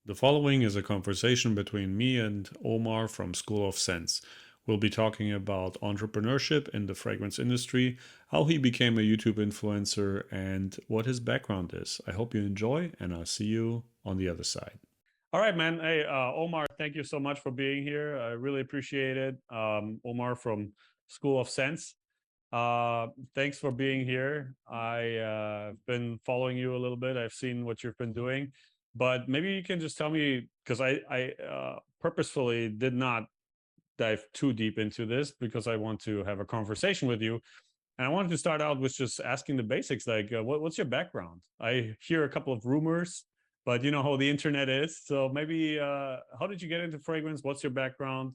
The following is a conversation between me and Omar from School of Sense. We'll be talking about entrepreneurship in the fragrance industry, how he became a YouTube influencer, and what his background is. I hope you enjoy, and I'll see you on the other side. All right, man. Hey, Omar, thank you so much for being here. I really appreciate it. Omar from School of Sense. Thanks for being here. I've been following you a little bit. I've seen what you've been doing, but maybe you can just tell me because I purposefully did not dive too deep into this because I want to have a conversation with you. And I wanted to start out with just asking the basics, like what's your background? I hear a couple of rumors, but you know how the internet is. So maybe how did you get into fragrance? What's your background?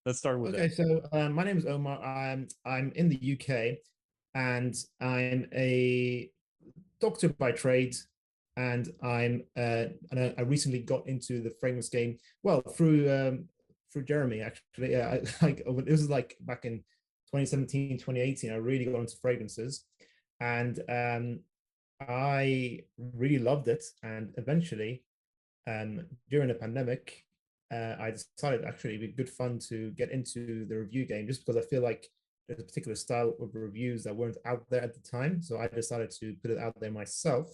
Let's start with that. Okay, so my name is Omar. I'm in the UK, and I'm a doctor by trade, and I recently got into the fragrance game. Well, through Jeremy actually. Yeah, like this is like back in 2017, 2018. I really got into fragrances, and I really loved it. And eventually, during the pandemic, I decided actually it'd be good fun to get into the review game just because I feel like there's a particular style of reviews that weren't out there at the time. So I decided to put it out there myself.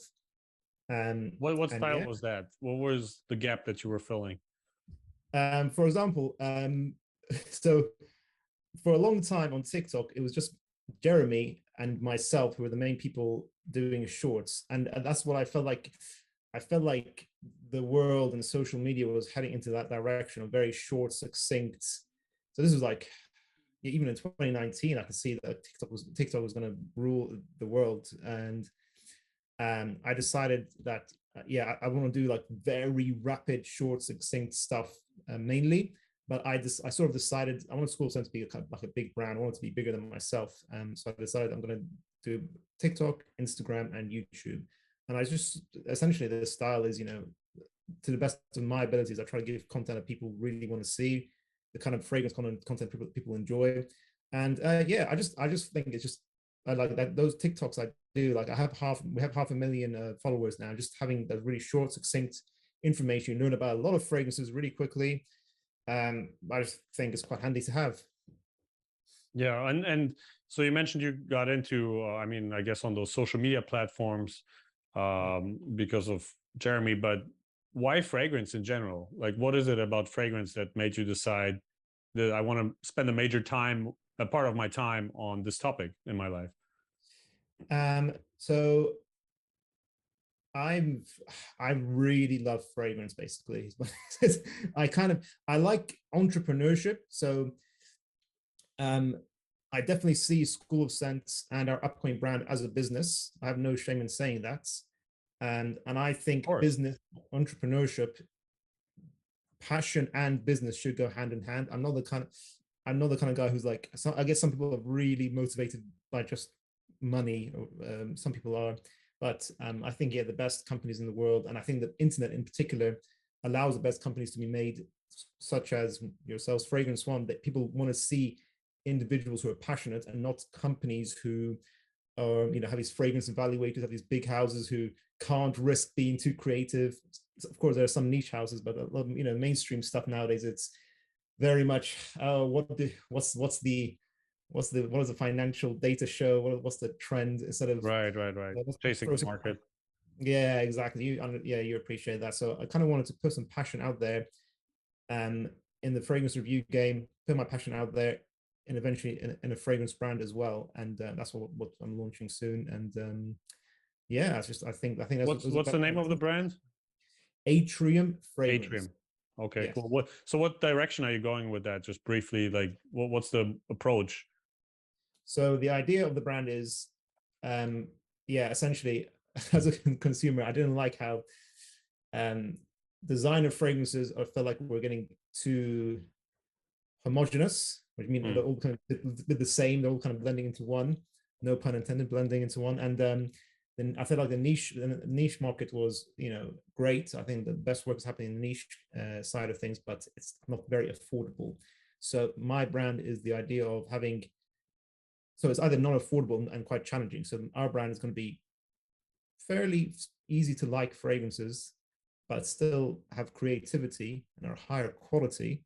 What And style yeah, was that? What was the gap that you were filling? for example, so for a long time on TikTok, it was just Jeremy and myself who were the main people doing shorts, and that's what I felt like. I felt like the world and social media was heading into that direction of very short, succinct. So this was like even in 2019, I could see that TikTok was going to rule the world, and I decided that yeah, I want to do like very rapid, short, succinct stuff mainly. But I sort of decided I want School Sense to be like a big brand. I want it to be bigger than myself. So I decided I'm going to do TikTok, Instagram, and YouTube. And I just essentially the style is to the best of my abilities. I try to give content that people really want to see, the kind of fragrance content people enjoy. And yeah, I just think it's just I like that those TikToks I do. Like we have half a million followers now. Just having the really short, succinct information, you learn about a lot of fragrances really quickly. I just think it's quite handy to have. Yeah, and so you mentioned you got into, I mean, I guess on those social media platforms because of Jeremy, but why fragrance in general? Like, what is it about fragrance that made you decide that I want to spend a part of my time on this topic in my life? So I'm I really love fragrance basically. I like entrepreneurship. So um I definitely see School of Sense and our upcoming brand as a business. I have no shame in saying that. And I Of think course. business entrepreneurship, passion and business should go hand in hand. I'm not the kind of guy who's like I guess some people are really motivated by just money. Some people are, but I think yeah, the best companies in the world, and I think the internet in particular allows the best companies to be made, such as yourselves, Fragrance One. That people want to see individuals who are passionate and not companies who have these fragrance evaluators, have these big houses who can't risk being too creative. Of course, there are some niche houses, but a lot of, mainstream stuff nowadays, it's very much what does the financial data show? What's the trend instead of Right. what's the Chasing pros the and cons? market. Yeah, exactly. Yeah, you appreciate that. So I kind of wanted to put some passion out there, um, in the fragrance review game, put my passion out there, and eventually in a fragrance brand as well. And that's what I'm launching soon. And yeah, it's just I think that's What's those are what's the about name of the brand? Atrium fragrance. Atrium. Okay, Yes. cool. What direction are you going with that? Just briefly, like what's the approach? So the idea of the brand is, yeah, essentially, as a consumer, I didn't like how um, designer fragrances I felt like we're getting too homogenous, which means they're Hmm. all kind of the same. They're all kind of blending into one. No pun intended, blending into one. And then I felt like the niche market was great. I think the best work is happening in the niche side of things, but it's not very affordable. So my brand is the idea of having so it's either not affordable and quite challenging. So our brand is going to be fairly easy to like fragrances, but still have creativity and are higher quality.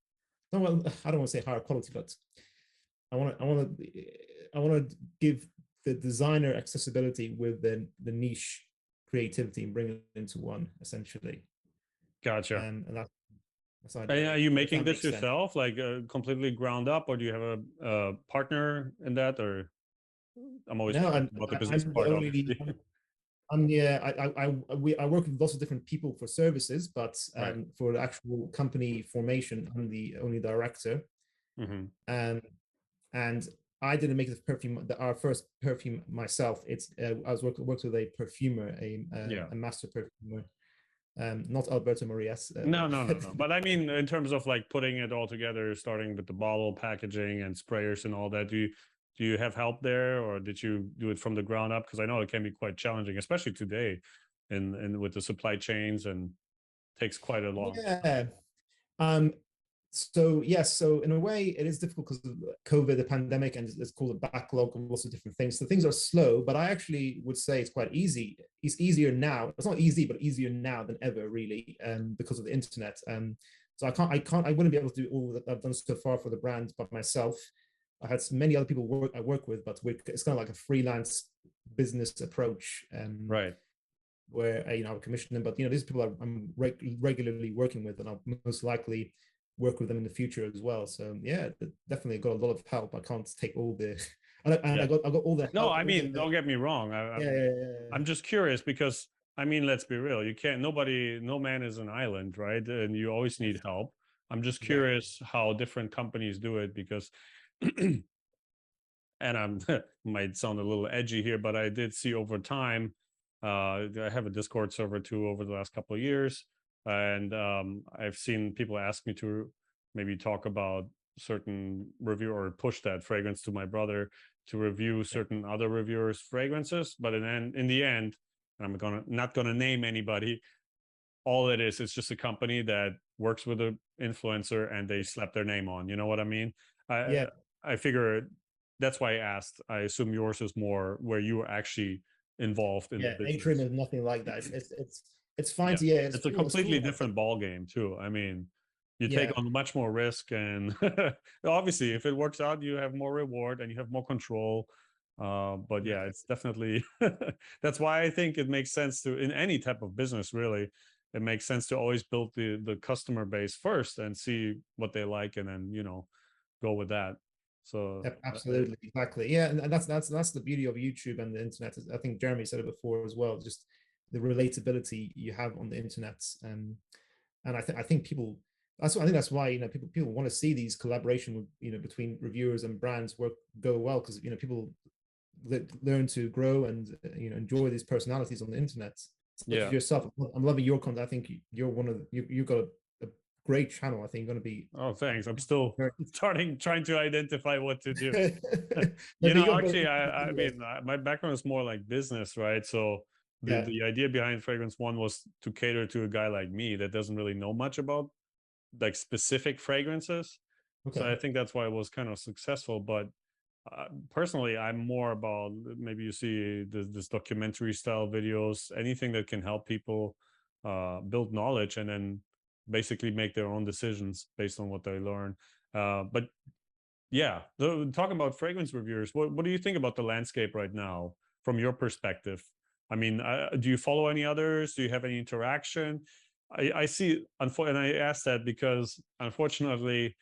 No, well, I don't want to say higher quality, but I want to give the designer accessibility with the niche creativity and bring it into one essentially. Gotcha. And that's the And idea, are you if making that this makes sense. yourself, like completely ground up, or do you have a partner in that? Or I'm always No, curious about the business I'm the part, only. obviously. Yeah, I work with lots of different people for services, but Right. for the actual company formation, I'm the only director. Hmm. Um, and I didn't make the perfume, our first perfume myself. It's I was worked with a perfumer, Yeah. a master perfumer, not Alberto Marias, No, no, no, no. But I mean, in terms of like putting it all together, starting with the bottle packaging and sprayers and all that, do you have help there, or did you do it from the ground up? Because I know it can be quite challenging, especially today, and with the supply chains, and takes quite a long time. yeah. Um, so yes, so in a way, it is difficult because of COVID, the pandemic, and it's called a backlog of lots of different things. So things are slow, but I actually would say it's quite easy. It's easier now. It's not easy, but easier now than ever, really, because of the internet. So I wouldn't be able to do all that I've done so far for the brand by myself. I had many other people I work with, but it's kind of like a freelance business approach. Right. Where I commission them. But these people I'm regularly working with, and I'll most likely work with them in the future as well. So yeah, definitely got a lot of help. I can't take all the, and Yeah. I got all the No, help, I all mean, the don't get me wrong. yeah, yeah, yeah, I'm just curious because I mean, let's be real. You can't. Nobody. No man is an island, right? And you always yeah. need help. I'm just Exactly. curious how different companies do it because and I'm might sound a little edgy here, but I did see over time. I have a Discord server too over the last couple of years, and I've seen people ask me to maybe talk about certain review or push that fragrance to my brother to review Yeah, certain other reviewers' fragrances. But in the end, and I'm gonna not gonna name anybody. All it is, it's just a company that works with an influencer and they slap their name on. You know what I mean? I yeah, I figure that's why I asked. I assume yours is more where you are actually involved in the yeah. Atrium business. is nothing like that. It's fine Yeah, to, yeah. it's a It's cool completely to have different ball game too. I mean, you take yeah, on much more risk, and obviously, if it works out, you have more reward and you have more control. But yeah, exactly. it's definitely that's why I think it makes sense to in any type of business really. It makes sense to always build the customer base first and see what they like, and then go with that. So Yep, absolutely, exactly. Yeah, and that's the beauty of YouTube and the internet. I think Jeremy said it before as well. Just the relatability you have on the internet, and I think people. I think that's why people want to see these collaboration with between reviewers and brands work go well, because people learn to grow and enjoy these personalities on the internet. Such as yeah. yourself, I'm loving your content. I think you're one of you've got a great channel. I think you're going to be Oh, thanks. I'm still very. trying to identify what to do. No, but you got Actually, I mean, my background is more like business, right? So yeah. the idea behind Fragrance One was to cater to a guy like me that doesn't really know much about like specific fragrances. So Okay. I think that's why it was kind of successful. But personally, I'm more about maybe you see this documentary style videos, anything that can help people build knowledge and then basically make their own decisions based on what they learn. But yeah, talking about fragrance reviewers, what do you think about the landscape right now from your perspective? I mean, do you follow any others? Do you have any interaction? I see, and I ask that because unfortunately,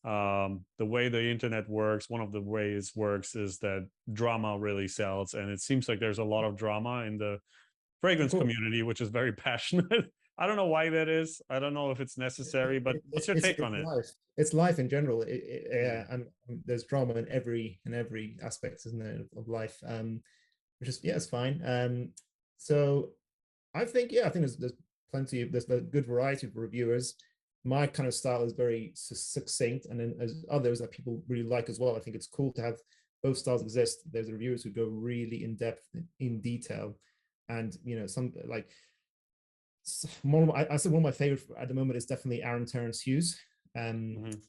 the way the internet works, one of the ways works is that drama really sells, and it seems like there's a lot of drama in the Of fragrance course. community, which is very passionate. I don't know why that is. I don't know if it's necessary, but what's your take on It's it? life. It's life in general. Mm. Yeah, and there's drama in every aspect, isn't there, of life? Which is, yeah, it's fine. So I think there's plenty of there's a good variety of reviewers. My kind of style is very succinct, and then as others that people really like as well. I think it's cool to have both styles exist. There's reviewers who go really in depth, in detail, and some like I said one of my favorite at the moment is definitely Aaron Terrence Hughes. Um, Mhm.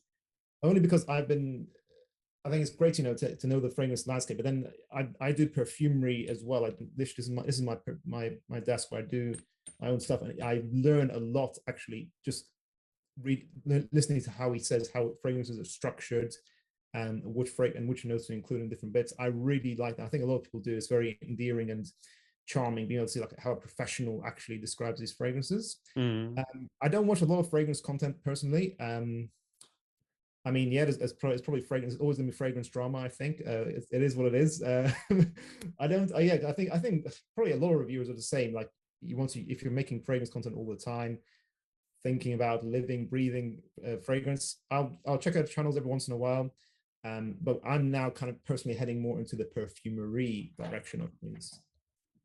Only because I think it's great, to know the fragrance landscape. But then I do perfumery as well. This is my desk where I do my own stuff, and I learn a lot actually just listening to how he says how fragrances are structured and which notes to include in different bits. I really like that. I think a lot of people do. It's very endearing and charming being able to see like how a professional actually describes these fragrances. Mm. I don't watch a lot of fragrance content personally. I mean, yeah, it's probably fragrance. It's always gonna be fragrance drama. I think it is what it is. I don't. Yeah, I think probably a lot of reviewers are the same. Like you want to, if you're making fragrance content all the time, thinking about living, breathing fragrance, I'll check out channels every once in a while. But I'm now kind of personally heading more into the perfumery direction of things.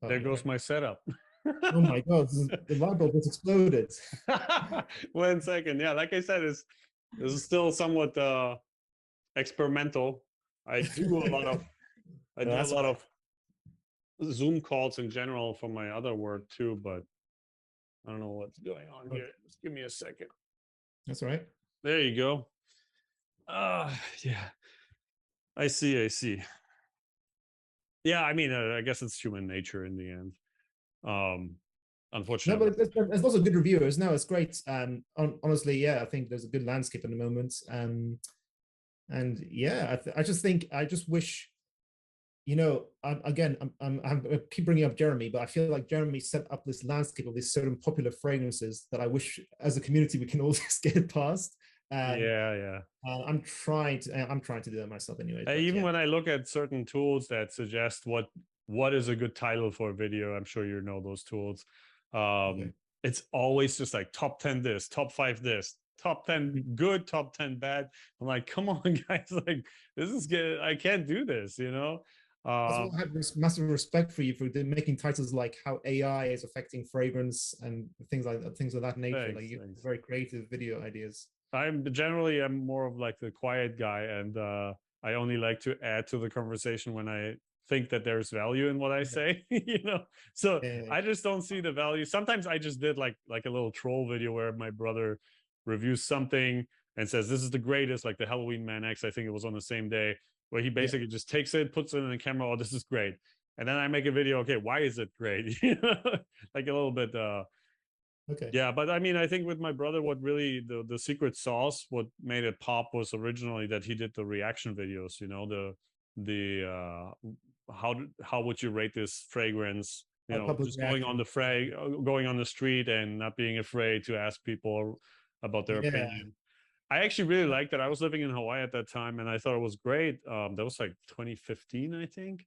There goes my setup. Oh my God, the light bulb just exploded. 1 second. Yeah, like I said, this is still somewhat experimental. I do a lot of Zoom calls in general for my other work too, but I don't know what's going on here. Just give me a second. That's all right. There you go. Yeah. I see. Yeah, I mean, I guess it's human nature in the end. No, Unfortunately. but there's lots of good reviewers. No, it's great. Honestly, yeah, I think there's a good landscape at the moment. And yeah, I just wish, you know, I keep bringing up Jeremy, but I feel like Jeremy set up this landscape of these certain popular fragrances that I wish, as a community, we can all just get past. Yeah. I'm trying to do that myself anyway. Even when I look at certain tools that suggest what is a good title for a video, I'm sure you know those tools. Okay. It's always just like top 10 this, top 5 this, top 10 good, top 10 bad. I'm like, come on, guys, like this is good. I can't do this, you know. That's why I have this massive respect for you for making titles like how AI is affecting fragrance and things of that nature. Thanks, Like you thanks. very creative video ideas. I'm more of like the quiet guy, and I only like to add to the conversation when I think that there's value in what I say, you know. So I just don't see the value. Sometimes I just did like a little troll video where my brother reviews something and says this is the greatest, like the Halloween Man X. I think it was on the same day, where he basically just takes it, puts it in the camera. Oh, this is great. And then I make a video. Okay, why is it great? You know, like a little bit. Okay. Yeah, but I mean, I think with my brother, what really the secret sauce, what made it pop was originally that he did the reaction videos. You know, the how would you rate this fragrance? You know, Public just reaction. going on the street and not being afraid to ask people about their Yeah. opinion. I actually really liked that. I was living in Hawaii at that time, and I thought it was great. That was like 2015, I think.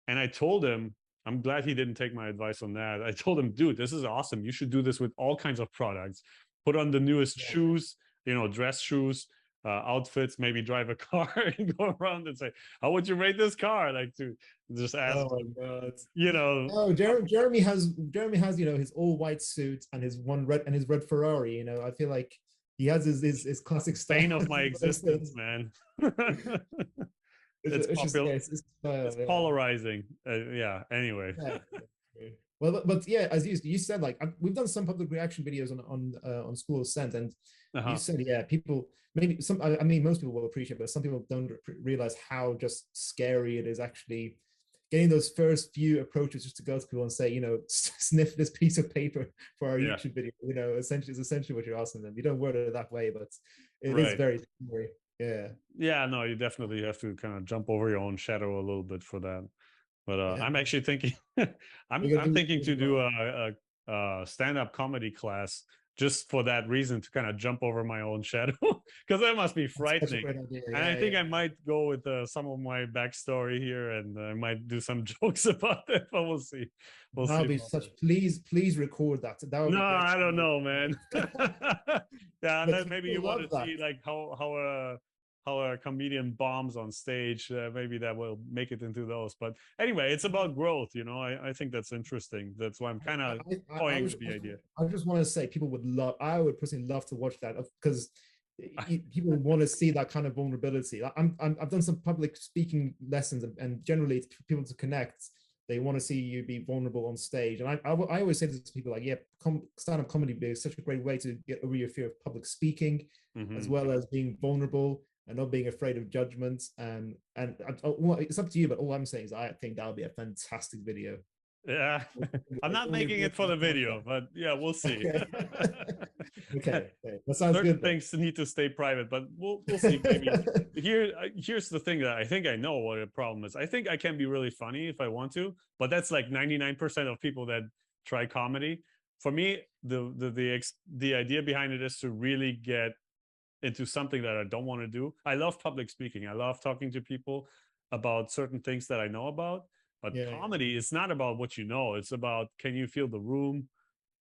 And I told him, I'm glad he didn't take my advice on that. I told him, dude, this is awesome. You should do this with all kinds of products. Put on the newest shoes, you know, dress shoes, outfits, maybe drive a car and go around and say, how would you rate this car? Like to just ask, Oh my God. you know. Oh, Jeremy has you know his all white suit and his red Ferrari. You know, I feel like he has his classic style. Bane of my existence, man. It's just popular. yeah, It's polarizing. Yeah. Anyway. Yeah. Well, but yeah, as you said, like we've done some public reaction videos on School of Scent, and you said, yeah, people maybe some. I mean, most people will appreciate, but some people don't realize how just scary it is actually getting those first few approaches just to go to people and say, you know, sniff this piece of paper for our YouTube video. You know, essentially what you're asking them. You don't word it that way, but it is very scary. Yeah. Yeah, no, you definitely have to kind of jump over your own shadow a little bit for that. But I'm actually thinking, I'm thinking to do a stand-up comedy class just for that reason, to kind of jump over my own shadow, because that must be frightening. And I think I might go with some of my backstory here, and I might do some jokes about it. But we'll see. That'll be such. Please record that. That would no, be great. I don't know, man. Yeah, and then maybe you want to see like how a comedian bombs on stage. Maybe that will make it into those. But anyway, it's about growth, you know. I think that's interesting. That's why I'm kind of toying with the idea. I just want to say I would personally love to watch that, because people want to see that kind of vulnerability. I've done some public speaking lessons, and generally it's people to connect. They want to see you be vulnerable on stage. And I always say to people like, yeah, stand-up comedy is such a great way to get over your fear of public speaking, as well as being vulnerable and not being afraid of judgment. And it's up to you, but all I'm saying is I think that would be a fantastic video. Yeah, I'm Like not always making it looking for the at video, content. but yeah, we'll see. Okay. Okay. Okay. That sounds Certain good then. things need to stay private, but we'll see. Maybe here's the thing that I think I know what the problem is. I think I can be really funny if I want to, but that's like 99% of people that try comedy. For me, the idea behind it is to really get into something that I don't want to do. I love public speaking. I love talking to people about certain things that I know about. But Yeah. comedy is not about what you know. It's about, can you feel the room?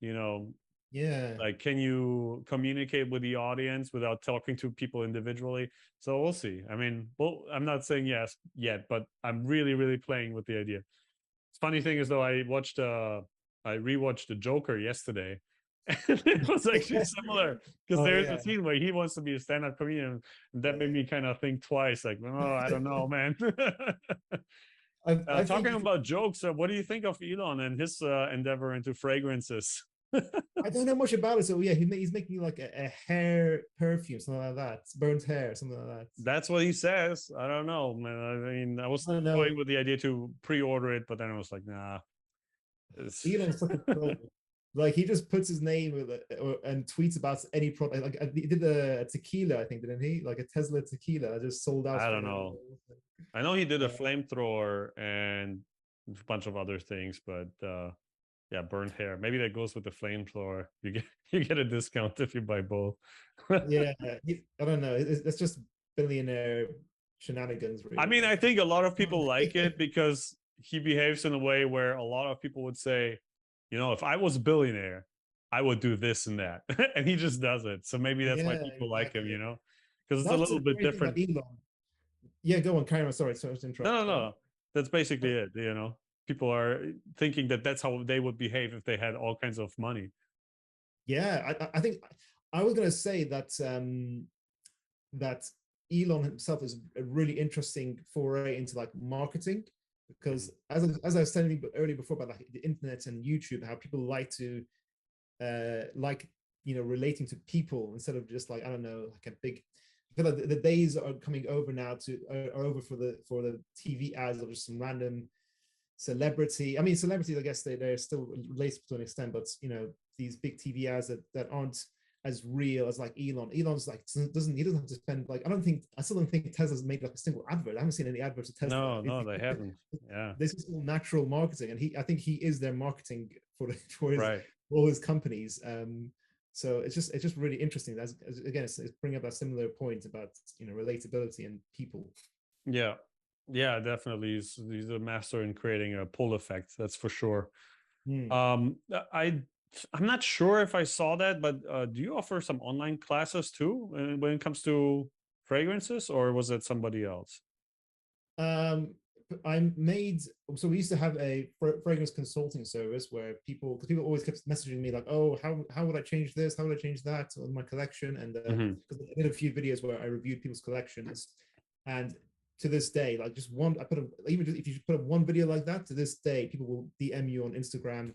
You know, Yeah. like, can you communicate with the audience without talking to people individually? So we'll see. I mean, well, I'm not saying yes yet, but I'm really, really playing with the idea. Funny thing is though, I rewatched the Joker yesterday, and it was actually similar because Oh there's a yeah. scene where he wants to be a stand-up comedian, and that made Yeah. me kind of think twice, like, oh, I don't know, man. I think Talking about jokes, what do you think of Elon and his endeavor into fragrances? I don't know much about it. So yeah, he's making like a hair perfume, something like that. Burnt hair, something like that. That's what he says. I don't know, man. I mean, I was I don't know. toying with the idea to pre-order it, but then I was like, nah. It's... Elon's such a troll. Like he just puts his name with it and tweets about any product. Like he did a tequila, I think, didn't he? Like a Tesla tequila that just sold out I for don't him. know. I know he did a Uh, flamethrower and a bunch of other things, but yeah, burnt hair. Maybe that goes with the flamethrower. You get you get a discount if you buy both. yeah, I don't know. It's just billionaire shenanigans, I really. mean, I Like, think a lot of people like it because he behaves in a way where a lot of people would say, you know, if I was a billionaire, I would do this and that. And he just does it. So maybe that's why yeah, people like him, you exactly. know, because it's a That's little the bit great thing about different. Elon. Yeah, go on, carry on. Sorry to No, interrupt. no, no. That's basically it, you know. People are thinking that that's how they would behave if they had all kinds of money. Yeah, I think I was going to say that that Elon himself is a really interesting foray into like marketing Mhm. because as I was saying earlier before about like the internet and YouTube, how people like to like relating to people instead of just like I don't know like a big. I feel like the days are coming over now to are over for the TV ads of just some random celebrity. I mean, celebrities, I guess they're still relatable to an extent, but these big TV ads that aren't as real as like Elon. Elon's like doesn't he doesn't have to spend like I still don't think Tesla's made like a single advert. I haven't seen any adverts of Tesla. No, no, they haven't. Yeah, This is all natural marketing, and I think he is their marketing for his right. all his companies. So it's just really interesting. Again, it's bringing up that similar point about relatability and people. Yeah. Yeah, definitely. He's a master in creating a pull effect. That's for sure. Hmm. Um, I I'm not sure if I saw that, but do you offer some online classes too when it comes to fragrances, or was it somebody else? Um, I made so we used to have a fragrance consulting service where because people always kept messaging me like, oh, how would I change this? How would I change that on my collection? And Hmm. because I did a few videos where I reviewed people's collections, and to this day, like just one, I put even if you put up one video like that, to this day, people will DM you on Instagram,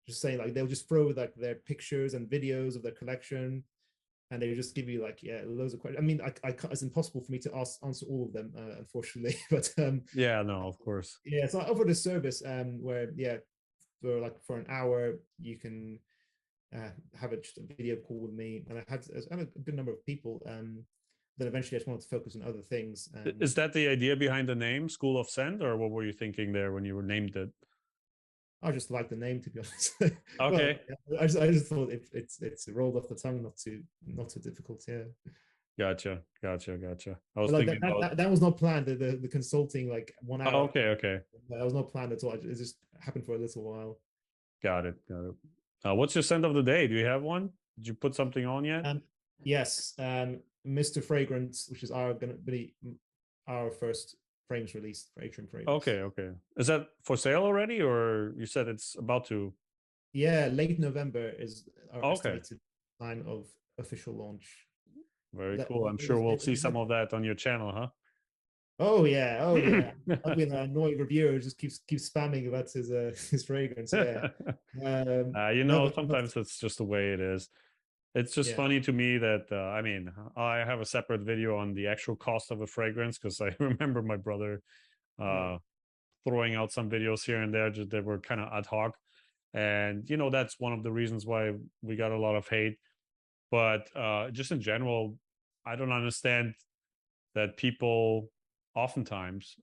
just saying like they'll just throw like their pictures and videos of their collection and they just give you like loads of questions. I mean, it's impossible for me to answer all of them, unfortunately. But Yeah, no, of course. yeah, so I offered a service where for an hour you can have just a video call with me, and I had a good number of people. Then eventually I just wanted to focus on other things. Is that the idea behind the name School of Scent, or what were you thinking there when you were named it? I just like the name, to be honest. Well, Okay, I just thought it's rolled off the tongue, not too difficult. Yeah. gotcha, gotcha, gotcha. I was But like thinking about. that was not planned. The consulting like one Oh, hour okay, okay, that was not planned at all. It just happened for a little while. got it, got it. What's your scent of the day? Do you have one? Did you put something on yet? Yes, Mr. Fragrance, which is gonna be our first frames release for Atrium Fragrance. Okay, okay. Is that for sale already, or you said it's about to? Yeah, late November is our Okay, estimated time of official launch. very That cool. I'm sure we'll see is some of that on your channel, huh? oh yeah, oh yeah. I've been an annoying reviewer who just keeps spamming about his fragrance. Yeah. You No, know, but sometimes it's just the way it is. It's just yeah. funny to me that I mean, I have a separate video on the actual cost of a fragrance because I remember my brother Hmm. uh, throwing out some videos here and there, just they were kind of ad hoc. And that's one of the reasons why we got a lot of hate. But just in general, I don't understand that people oftentimes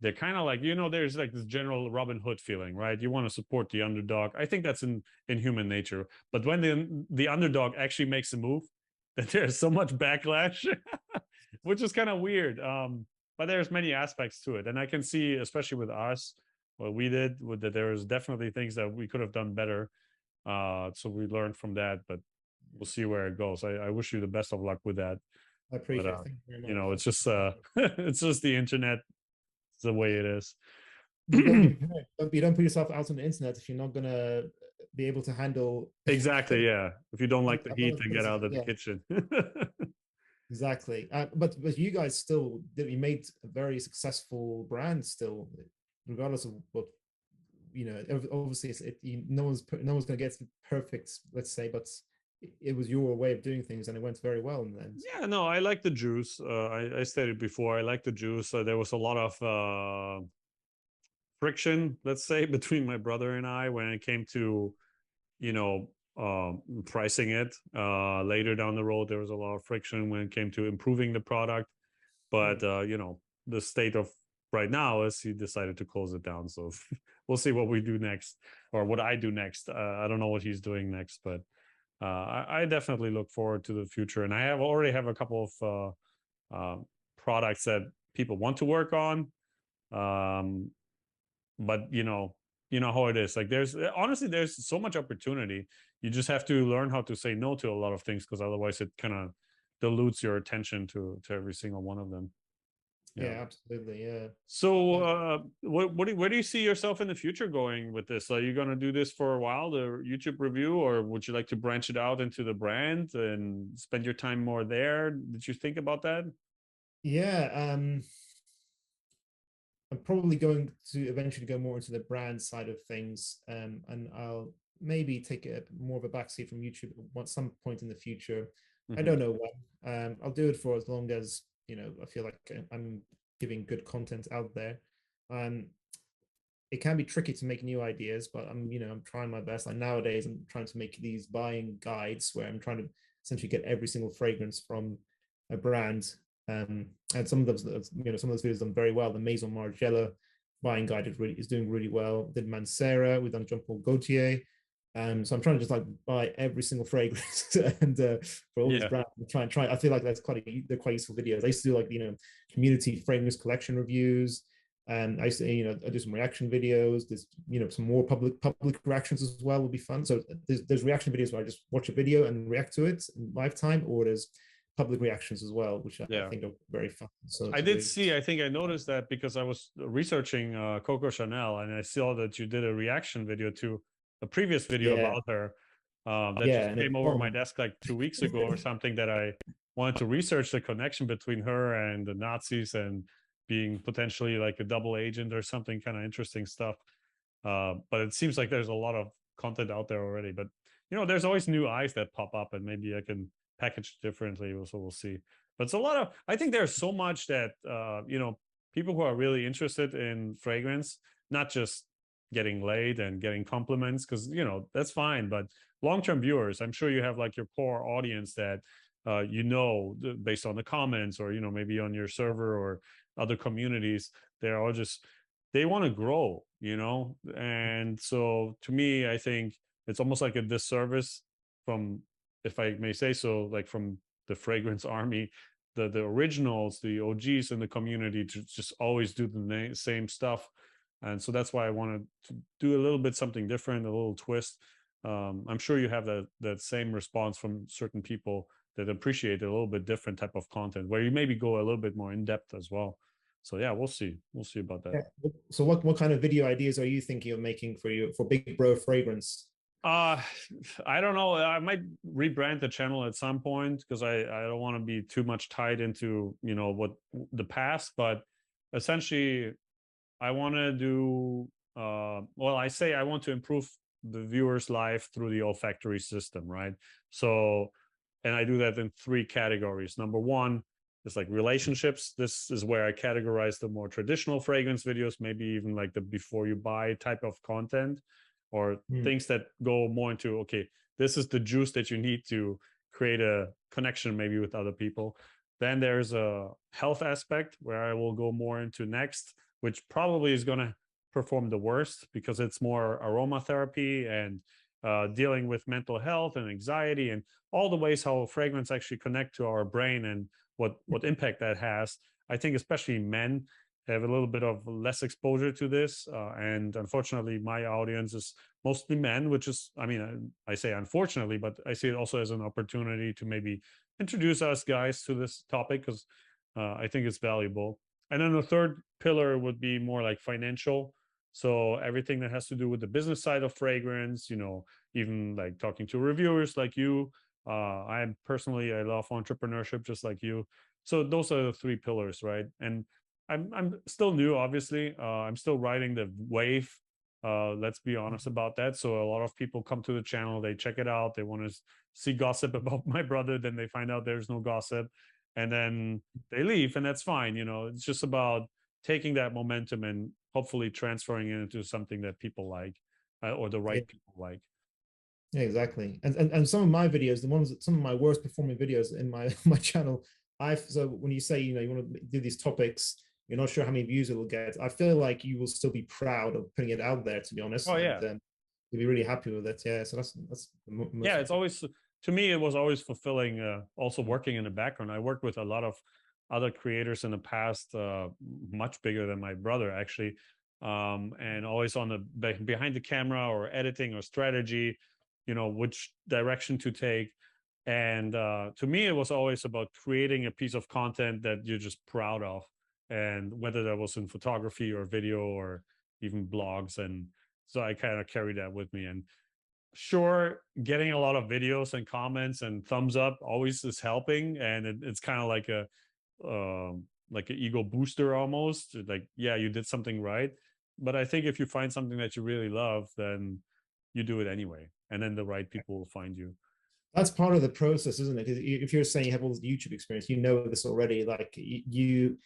they're kind of like, there's like this general Robin Hood feeling, right? You want to support the underdog. I think that's in human nature. But when the underdog actually makes a move, then there's so much backlash, which is kind of weird. But there's many aspects to it, and I can see, especially with us, what we did, with that there was definitely things that we could have done better. So we learned from that, but we'll see where it goes. I wish you the best of luck with that. I But appreciate it. Thank you very much. it's just it's just the internet. It's the way it is. You got to be prepared. You don't put yourself out on the internet if you're not gonna be able to handle. Exactly. Yeah. If you don't like the A lot heat, of then get things. out of the Yeah, kitchen. exactly. But you guys still did. You made a very successful brand still, regardless of what obviously no one's gonna get perfect, let's say, but it was your way of doing things and it went very well in the end. Yeah, no, I like the juice. I stated before, I like the juice. There was a lot of friction, let's say, between my brother and I when it came to, you know, pricing it. Later down the road, there was a lot of friction when it came to improving the product. But, the state of right now is he decided to close it down. So we'll see what we do next or what I do next. I don't know what he's doing next, but I definitely look forward to the future. And I already have a couple of products that people want to work on. Um, but you know how it is. Like there's so much opportunity. You just have to learn how to say no to a lot of things because otherwise it kind of dilutes your attention to every single one of them. Yeah. Yeah, absolutely. Yeah. So, Uh, where do you see yourself in the future going with this? Are you going to do this for a while, the YouTube review, or would you like to branch it out into the brand and spend your time more there? Did you think about that? yeah. I'm probably going to eventually go more into the brand side of things, and I'll maybe take a more of a backseat from YouTube at some point in the future. I Hmm. don't know when. I'll do it for as long as I feel like I'm giving good content out there. Um, it can be tricky to make new ideas, but I'm trying my best. Like nowadays, I'm trying to make these buying guides where I'm trying to essentially get every single fragrance from a brand. And some of those, some of those videos done very well. The Maison Margiela buying guide is doing really well. Did Mancera, we've done Jean Paul Gaultier. So I'm trying to just like buy every single fragrance and for all these Yeah. brands, try. I feel like they're quite useful videos. I used to do like community fragrance collection reviews. And I used to, I do some reaction videos. There's, some more public reactions as well would be fun. So there's reaction videos where I just watch a video and react to it in lifetime, or there's public reactions as well, which I Yeah. think are very fun. So I to did do. see, I think I noticed that because I was researching Coco Chanel and I saw that you did a reaction video to a previous video Yeah, about her that yeah, just and it's came over my fun. desk like 2 weeks ago or something that I wanted to research the connection between her and the Nazis and being potentially like a double agent or something kind of interesting stuff. But it seems like there's a lot of content out there already. But, there's always new eyes that pop up and maybe I can package differently. So we'll see. But it's a lot of, I think there's so much that, people who are really interested in fragrance, not just getting laid and getting compliments, because, that's fine. But long-term viewers, I'm sure you have like your core audience that, based on the comments or, maybe on your server or other communities, they're all just, they want to grow, And so to me, I think it's almost like a disservice from, if I may say so, like from the fragrance army, the originals, the OGs in the community to just always do the same stuff. And so that's why I wanted to do a little bit something different, a little twist. I'm sure you have that same response from certain people that appreciate a little bit different type of content where you maybe go a little bit more in depth as well. So yeah, we'll see about that. Yeah. So what kind of video ideas are you thinking of making for Big Bro Fragrance? Uh, I don't know. I might rebrand the channel at some point because I don't want to be too much tied into, what the past, but essentially I want to do, well, I say I want to improve the viewer's life through the olfactory system, right? So, and I do that in three categories. Number one There's like relationships. This is where I categorize the more traditional fragrance videos, maybe even like the before you buy type of content, or Mm. things that go more into, okay, this is the juice that you need to create a connection maybe with other people. Then there's a health aspect where I will go more into next, which probably is going to perform the worst because it's more aromatherapy and dealing with mental health and anxiety and all the ways how fragrance actually connect to our brain and what impact that has. I think especially men have a little bit of less exposure to this, and unfortunately, my audience is mostly men, which is, I mean, I say unfortunately, but I see it also as an opportunity to maybe introduce us guys to this topic because I think it's valuable. And then the third pillar would be more like financial. So everything that has to do with the business side of fragrance, even like talking to reviewers like you. I love entrepreneurship just like you. So those are the three pillars, right? And I'm still new, obviously. I'm still riding the wave. Let's be honest about that. So a lot of people come to the channel, they check it out, they want to see gossip about my brother, then they find out there's no gossip, and then they leave, and that's fine. It's just about taking that momentum and hopefully transferring it into something that people like, or the Yeah, right people like. yeah, exactly. And some of my videos, some of my worst performing videos in my my channel, so when you say you want to do these topics, you're not sure how many views it will get. I feel like you will still be proud of putting it out there, to be honest, Oh and yeah. you'll be really happy with it. Yeah, so that's the most Yeah, it's important. always, to me it was always fulfilling, also working in the background. I worked with a lot of other creators in the past, much bigger than my brother actually, and always on the behind the camera or editing or strategy, which direction to take. And to me it was always about creating a piece of content that you're just proud of, and whether that was in photography or video or even blogs. And so I kind of carry that with me. And sure, getting a lot of videos and comments and thumbs up always is helping, and it's kind of like an ego booster almost, like, yeah, you did something right. But I think if you find something that you really love, then you do it anyway, and then the right people will find you. That's part of the process, isn't it? If you're saying you have all this YouTube experience, you know this already. Like you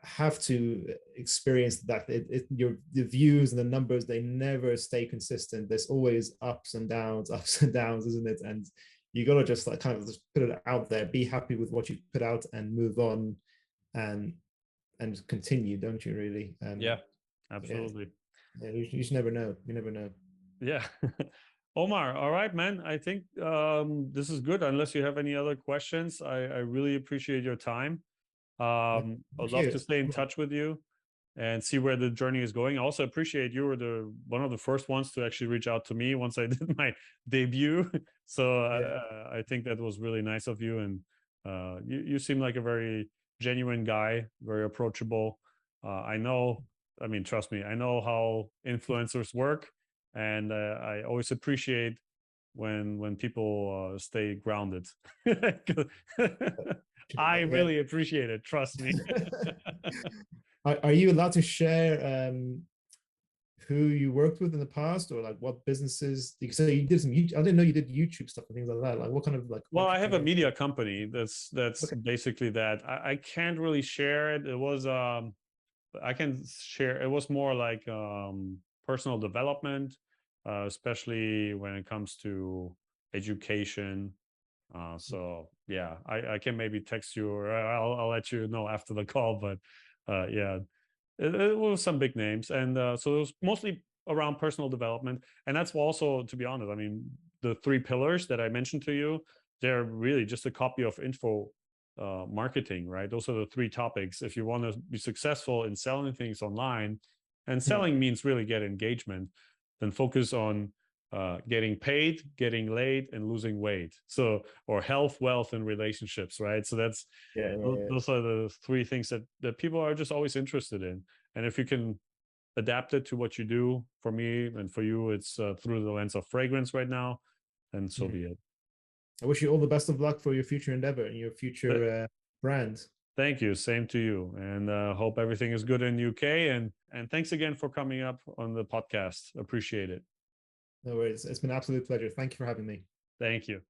have to experience that the views and the numbers, they never stay consistent. There's always ups and downs, isn't it? And you got to just like kind of just put it out there, be happy with what you put out and move on, and continue, don't you really? Yeah, Yeah, absolutely. yeah, you just never know, you never know. Yeah. Omar, all right, man. I think this is good. Unless you have any other questions, I really appreciate your time. Yeah, I'd love to cheers. stay in touch with you and see where the journey is going. I also appreciate you were the one of the first ones to actually reach out to me once I did my debut. So Yeah, I think that was really nice of you, and you seem like a very genuine guy, very approachable. I know, I mean, trust me, I know how influencers work, and I always appreciate when people stay grounded. I yeah. really appreciate it. Trust me. Are you allowed to share who you worked with in the past, or like what businesses? So you did some YouTube. I didn't know you did YouTube stuff and things like that. Like what kind of like Well, I have a entrepreneur? media company. That's Okay. basically that. I can't really share it. It was I can share. It was more like personal development, especially when it comes to education. So yeah, I can maybe text you, or I'll let you know after the call. But yeah, it was some big names, and so it was mostly around personal development. And that's also, to be honest, I mean, the three pillars that I mentioned to you, they're really just a copy of info marketing, right? Those are the three topics. If you want to be successful in selling things online, and Hmm. selling means really get engagement, then focus on getting paid, getting laid, and losing weight. So, or health, wealth, and relationships, right? So that's Yeah, yeah, those are the three things that people are just always interested in. And if you can adapt it to what you do, for me and for you, it's through the lens of fragrance right now, and so yeah. be it. I wish you all the best of luck for your future endeavor and your But future brand. thank you, same to you, and hope everything is good in UK. And thanks again for coming up on the podcast. Appreciate it. No worries. It's been an absolute pleasure. Thank you for having me. Thank you.